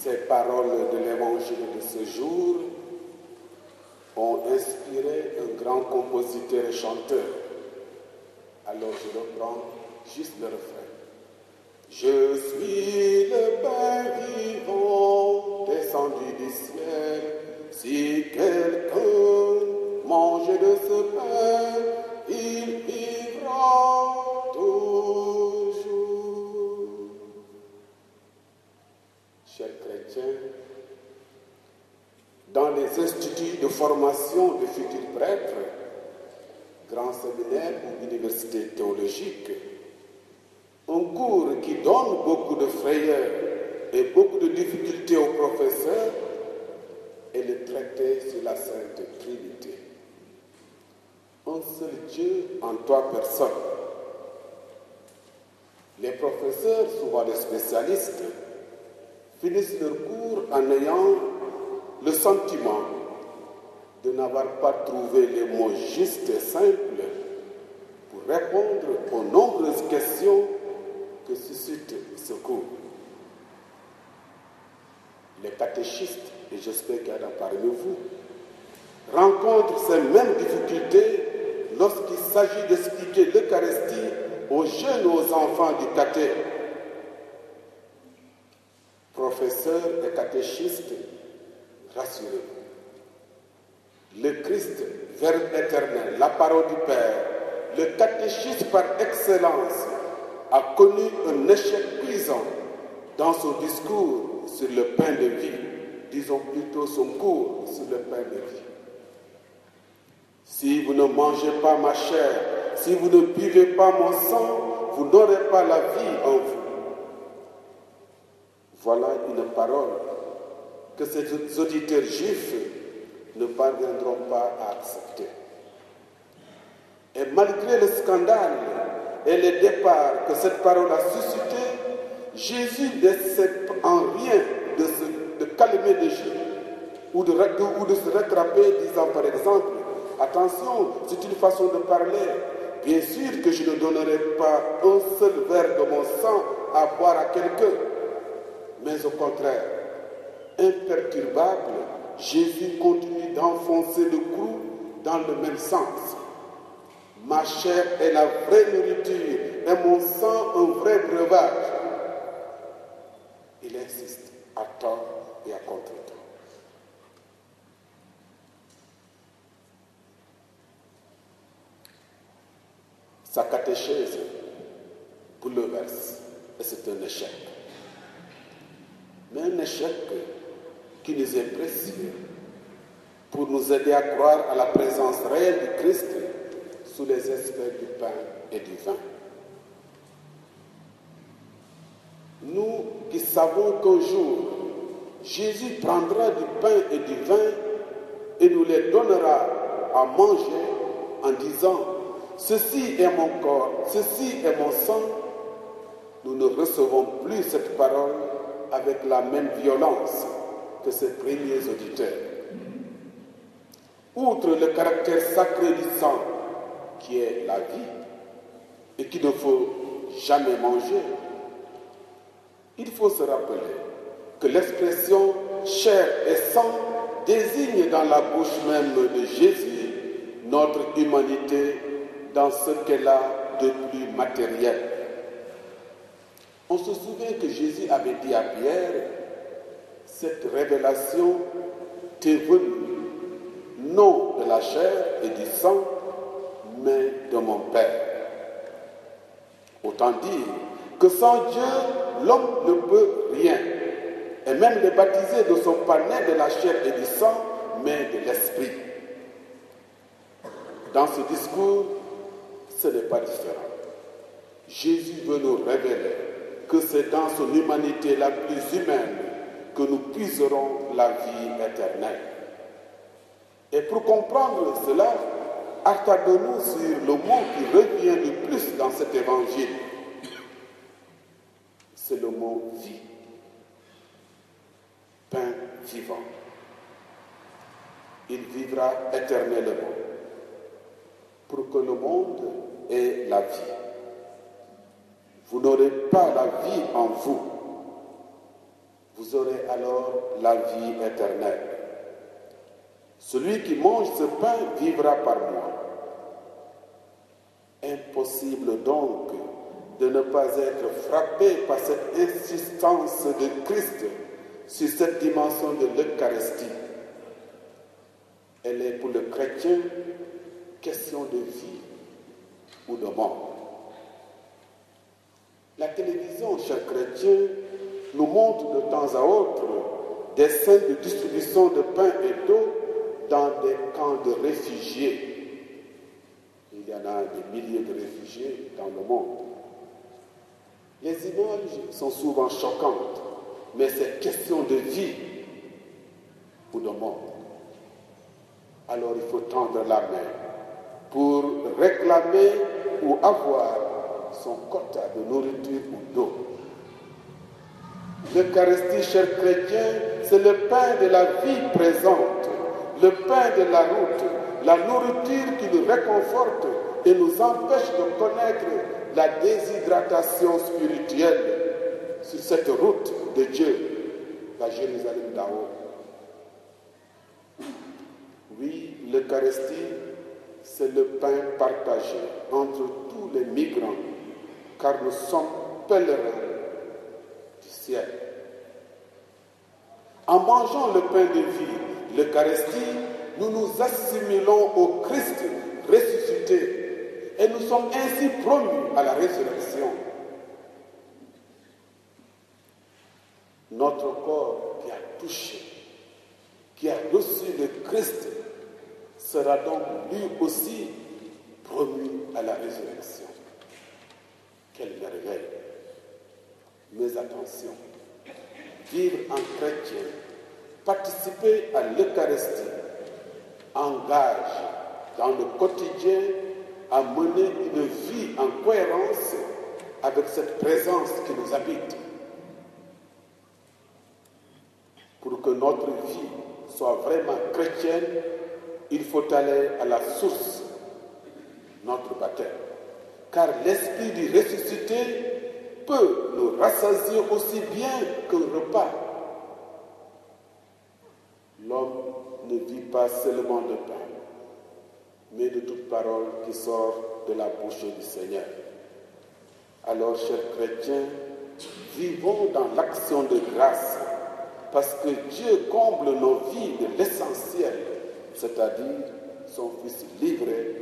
Ces paroles de l'évangile de ce jour ont inspiré un grand compositeur et chanteur. Alors je reprends juste le refrain. Je suis le pain vivant descendu du ciel. Si quelqu'un mange de ce pain, il vivra toujours. Chers chrétiens, dans les instituts de formation de futurs prêtres, grands séminaires ou universités théologiques, un cours qui donne beaucoup de frayeur et beaucoup de difficultés aux professeurs est le traité sur la Sainte Trinité. Un seul Dieu en trois personnes. Les professeurs, souvent les spécialistes, finissent leur cours en ayant le sentiment de n'avoir pas trouvé les mots justes et simples pour répondre aux nombreuses questions que suscite ce cours. Les catéchistes, et j'espère qu'il y en a parmi vous, rencontrent ces mêmes difficultés lorsqu'il s'agit d'expliquer l'Eucharistie aux jeunes et aux enfants du caté. Professeurs et catéchistes, rassurez-vous. Le Christ, Verbe éternel, la parole du Père, le catéchisme par excellence, a connu un échec cuisant dans son discours sur le pain de vie, disons plutôt son cours sur le pain de vie. Si vous ne mangez pas ma chair, si vous ne buvez pas mon sang, vous n'aurez pas la vie en vous. Voilà une parole que ces auditeurs juifs ne parviendront pas à accepter. Et malgré le scandale et les départs que cette parole a suscité, Jésus n'essaie en rien de calmer les gens ou de se rattraper, disant par exemple, attention, c'est une façon de parler. Bien sûr que je ne donnerai pas un seul verre de mon sang à boire à quelqu'un. Mais au contraire, imperturbable, Jésus continue d'enfoncer le clou dans le même sens. Ma chair est la vraie nourriture et mon sang un vrai breuvage. Il insiste à tort et à contre-temps. Sa catéchèse bouleverse et c'est un échec. Mais un échec qui nous est précieux pour nous aider à croire à la présence réelle du Christ sous les aspects du pain et du vin. Nous qui savons qu'un jour, Jésus prendra du pain et du vin et nous les donnera à manger en disant « Ceci est mon corps, ceci est mon sang », nous ne recevons plus cette parole avec la même violence que ses premiers auditeurs. Outre le caractère sacré du sang, qui est la vie, et qu'il ne faut jamais manger, il faut se rappeler que l'expression chair et sang désigne dans la bouche même de Jésus notre humanité dans ce qu'elle a de plus matériel. On se souvient que Jésus avait dit à Pierre, cette révélation t'est venue non de la chair et du sang, mais de mon Père. Autant dire que sans Dieu, l'homme ne peut rien. Et même les baptisés ne sont pas nés de la chair et du sang, mais de l'esprit. Dans ce discours, ce n'est pas différent. Jésus veut nous révéler que c'est dans son humanité la plus humaine que nous puiserons la vie éternelle. Et pour comprendre cela, attardons-nous sur le mot qui revient le plus dans cet évangile. C'est le mot vie. Pain vivant. Il vivra éternellement pour que le monde ait la vie. Vous n'aurez pas la vie en vous. Vous Vous aurez alors la vie éternelle. Celui qui mange ce pain vivra par moi. Impossible donc de ne pas être frappé par cette insistance de Christ sur cette dimension de l'Eucharistie. Elle est pour le chrétien question de vie ou de mort. La télévision, chers chrétiens, nous montre de temps à autre des scènes de distribution de pain et d'eau dans des camps de réfugiés. Il y en a des milliers de réfugiés dans le monde. Les images sont souvent choquantes, mais c'est question de vie ou de mort. Alors il faut tendre la main pour réclamer ou avoir son quota de nourriture ou d'eau. L'Eucharistie, chers chrétiens, c'est le pain de la vie présente, le pain de la route, la nourriture qui nous réconforte et nous empêche de connaître la déshydratation spirituelle sur cette route de Dieu, la Jérusalem d'en haut. Oui, l'Eucharistie, c'est le pain partagé entre tous les migrants, car nous sommes pèlerins du ciel. En mangeant le pain de vie, l'Eucharistie, nous nous assimilons au Christ ressuscité et nous sommes ainsi promus à la résurrection. Notre corps qui a touché, qui a reçu le Christ, sera donc lui aussi promu à la résurrection. Quelle merveille! Mais attention, vivre en chrétien, participer à l'Eucharistie, engage dans le quotidien à mener une vie en cohérence avec cette présence qui nous habite. Pour que notre vie soit vraiment chrétienne, il faut aller à la source, notre baptême. Car l'esprit du ressuscité peut nous rassasier aussi bien qu'un repas. L'homme ne vit pas seulement de pain, mais de toute parole qui sort de la bouche du Seigneur. Alors, chers chrétiens, vivons dans l'action de grâce, parce que Dieu comble nos vies de l'essentiel, c'est-à-dire son Fils livré